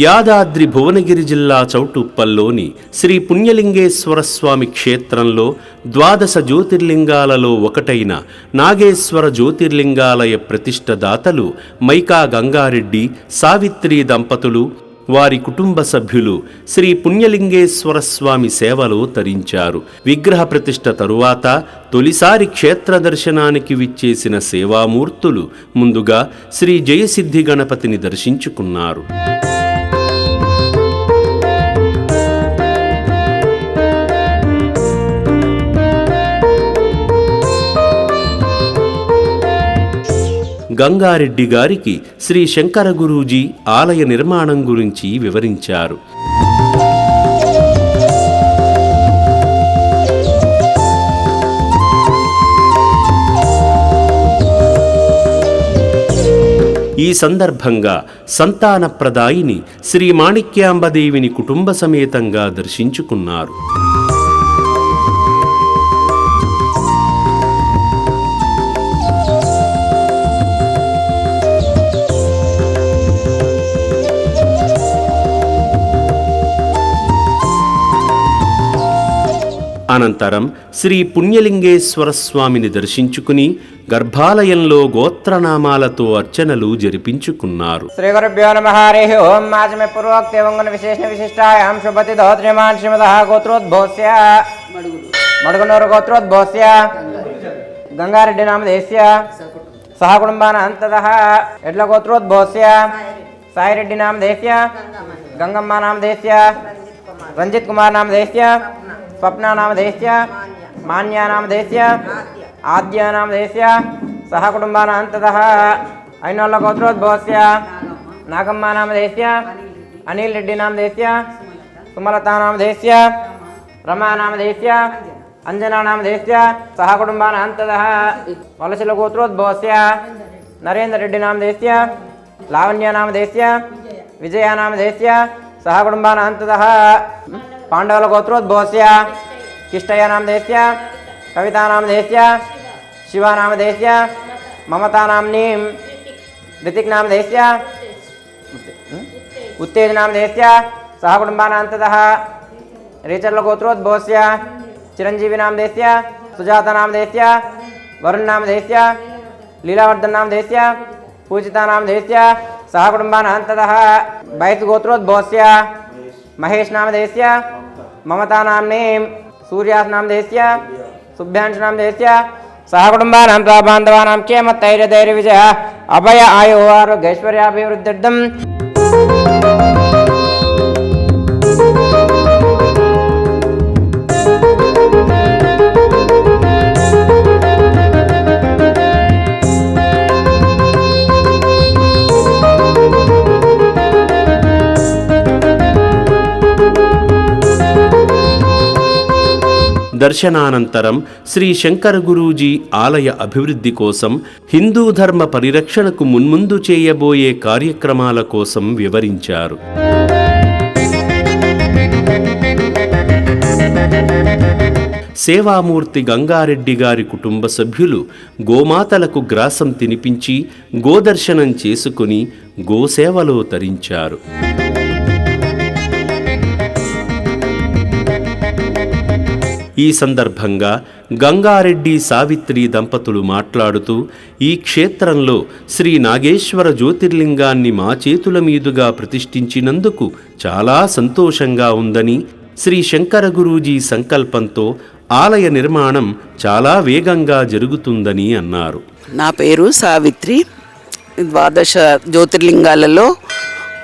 యాదాద్రి భువనగిరి జిల్లా చౌటుప్పల్లోని శ్రీ పుణ్యలింగేశ్వర స్వామి క్షేత్రంలో 12 జ్యోతిర్లింగాలలో ఒకటైన నాగేశ్వర జ్యోతిర్లింగాలయ ప్రతిష్ఠదాతలు మైకా గంగారెడ్డి, సావిత్రి దంపతులు, వారి కుటుంబ సభ్యులు శ్రీ పుణ్యలింగేశ్వర స్వామి సేవలో తరించారు. విగ్రహ ప్రతిష్ఠ తరువాత తొలిసారి క్షేత్ర దర్శనానికి విచ్చేసిన సేవామూర్తులు ముందుగా శ్రీ జయసిద్ధి గణపతిని దర్శించుకున్నారు. గంగారెడ్డి గారికి శ్రీ శంకర గురూజీ ఆలయ నిర్మాణం గురించి వివరించారు. ఈ సందర్భంగా సంతానప్రదాయిని శ్రీ మాణిక్యాంబదేవిని కుటుంబ సమేతంగా దర్శించుకున్నారు. అనంతరం శ్రీ పుణ్యలింగేశ్వర స్వామిని దర్శించుకుని గర్భాలయంలో గోత్రనామాలతో అర్చనలు జరిపించుకున్నారు. శ్రీ గురుభ్యో నమః. హరి ఓం. మాజమే పూర్వోక్త వంగన విశేషణ విశిష్టాయాం శుభతి దోత్ర్యమాన్ శ్రీమదః గోత్రోద్భవస్య మడుగునూరు గోత్రోద్భవస్య గంగారెడ్డి నామధేయస్య సహ కుటుంబానంతదః ఎడ్ల గోత్రోద్భవస్య సాయిరెడ్డి నామధేయస్య గంగమ్మ నామధేయస్య రంజిత్ కుమార్ నామధేయస్య స్వప్నా నామధేయస్య మాన్యా నామధేయస్య ఆద్య నామధేయస్య సహ కుటుంబానంతదః ఐనోళ్ళ గోత్రోద్భవస్య నాగమ్మ నామధేయస్య అనిల్ రెడ్డి నామధేయస్య సుమలతా నామధేయస్య రమా నామధేయస్య అంజనా నామధేయస్య సహ కుటుంబానంతదః వలసల గోత్రోద్భవస్య నరేంద్ర రెడ్డి నామధేయస్య లావణ్య నామధేయస్య విజయ నామధేయస్య సహ కుటుంబానంతదః పాండవుల గోత్రోద్భవస్య కిష్టయ నామధేయస్య కవితా నామధేయస్య శివ నామధేయస్య మమతా నామ్నీం రితిక్ నామధేయస్య ఉత్తేజ్ నామధేయస్య సహ కుటుంబానంతదః రేచర్ల గోత్రోద్భవస్య చిరంజీవి నామధేయస్య సుజాత నామధేయస్య వరుణ్ నామధేయస్య లీలావర్ధన్ నామధేయస్య పూజితా నామధేయస్య సహ కుటుంబానంతదః బైత్ గోత్రోద్భవస్య మహేష్ నామధేయస్య మమతా నామ్నీం సూర్యాస్ నామధేయస్య శుభ్యాంశ్ నామధేయస్య సహ కుటుంబానాం బాంధవానాం క్షేమ ధైర్య ధైర్య విజయ అభయ ఆయు ఆరోగ్యైశ్వర్యాభివృద్ధ్యర్థం దర్శనానంతరం శ్రీ శంకర గురూజీ ఆలయ అభివృద్ధి కోసం, హిందూ ధర్మ పరిరక్షణకు మున్ముందు చేయబోయే కార్యక్రమాల కోసం వివరించారు. సేవామూర్తి గంగారెడ్డి గారి కుటుంబ సభ్యులు గోమాతలకు గ్రాసం తినిపించి గోదర్శనం చేసుకుని గోసేవలో తరించారు. ఈ సందర్భంగా గంగారెడ్డి, సావిత్రి దంపతులు మాట్లాడుతూ, ఈ క్షేత్రంలో శ్రీ నాగేశ్వర జ్యోతిర్లింగాన్ని మా చేతుల మీదుగా ప్రతిష్ఠించినందుకు చాలా సంతోషంగా ఉందని, శ్రీ శంకర గురూజీ సంకల్పంతో ఆలయ నిర్మాణం చాలా వేగంగా జరుగుతుందని అన్నారు. నా పేరు సావిత్రి. 12 జ్యోతిర్లింగాలలో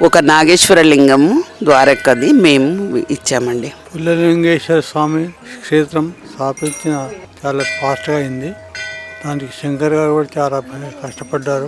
ఒక నాగేశ్వర లింగము ద్వారకది మేము ఇచ్చామండి. పుణ్యలింగేశ్వర స్వామి క్షేత్రం స్థాపించిన చాలా ఫాస్ట్గా అయింది. దానికి శంకర్ గారు కూడా చాలా కష్టపడ్డారు.